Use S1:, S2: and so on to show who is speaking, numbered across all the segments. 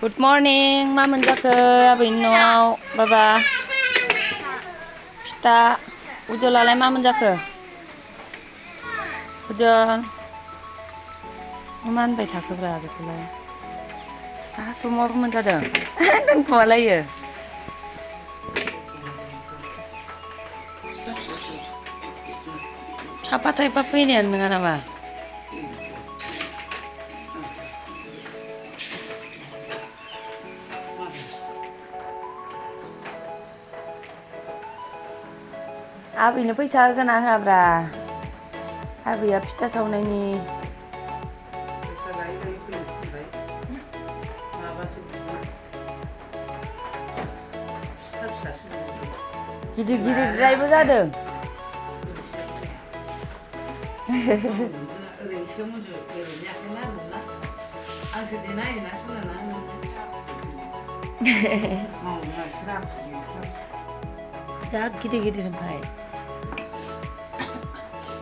S1: Good morning, मा मोनजाखो आबैनि न'आव बाबा फिथा उजलालाय मा मोनजाखो उजल मा होनबाय थाखोब्रा बेखौलाय आहाथ' माबा मोनजादों दोनखुमालायो साफा थाइफा फैनायानो नङा नामा आबैनो फैसा होगोना होआब्रा आबैया फिथा सावनायनि गिदिर गिदिरद्रायबो जादों जा गिदिर गिदिर ओमफ्राय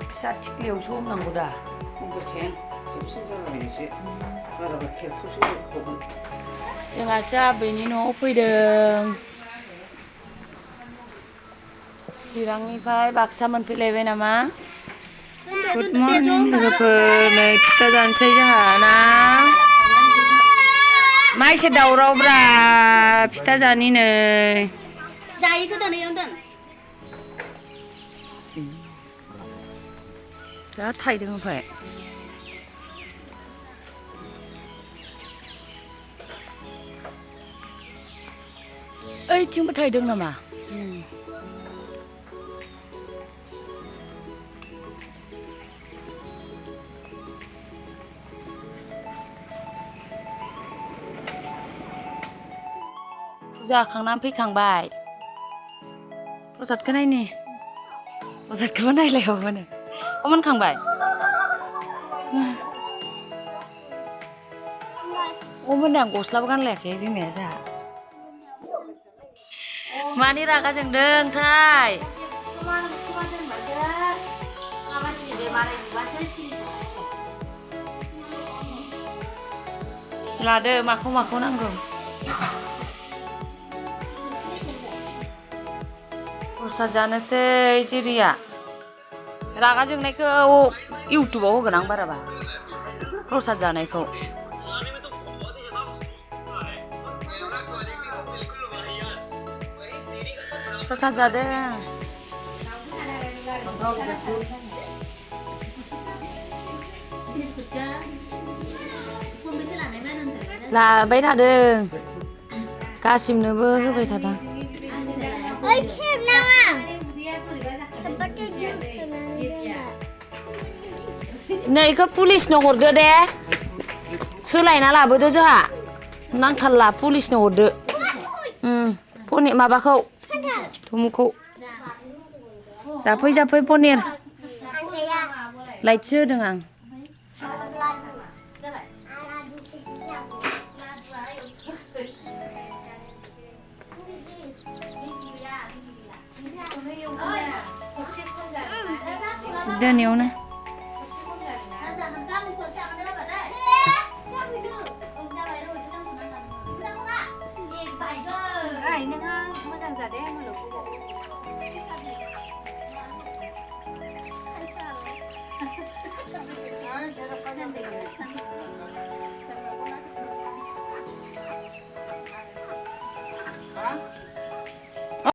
S1: फिसा थिख्लियावसो हमनांगौ दा जोंहासो आबैनि न'आव फैदों चिरांनिफ्राय बाक्सा मोनफैलायबाय नामा गुड मर्निं लोगोफोर नै फिथा जानोसै जोंहा ना मा एसे दावरावब्रा फिथा जानि नै जा थाइदों ओमफ्राय ओइथिंबो थाइदों नामा जाखांनानै फैखांबाय प्रसादखौ नायनि प्रसादखौबो नायलायबावोनो मोनखांबाय मोनदों आं गस्लाबो गानलायाखै बिमाया जोंहा मानि रागा जोंदोंथाय लादो माखौ माखौ नांगौ प्रसाद जानोसै जिरिया रागा जोंनायखौ इउटुबाव होगोन आं बाराबा प्रसाद जानायखौ प्रसाद जादों लाबाय थादों गासिबनोबो होबाय थादों नैखौ पुलिसनो हरदो दे सोलायना लाबोदो जोंहा नांथारला पुलिसनो हरदो माबाखौ थमुखौ जाफै जाफै पनिर लाइटसो होदों आं दोनैयावनो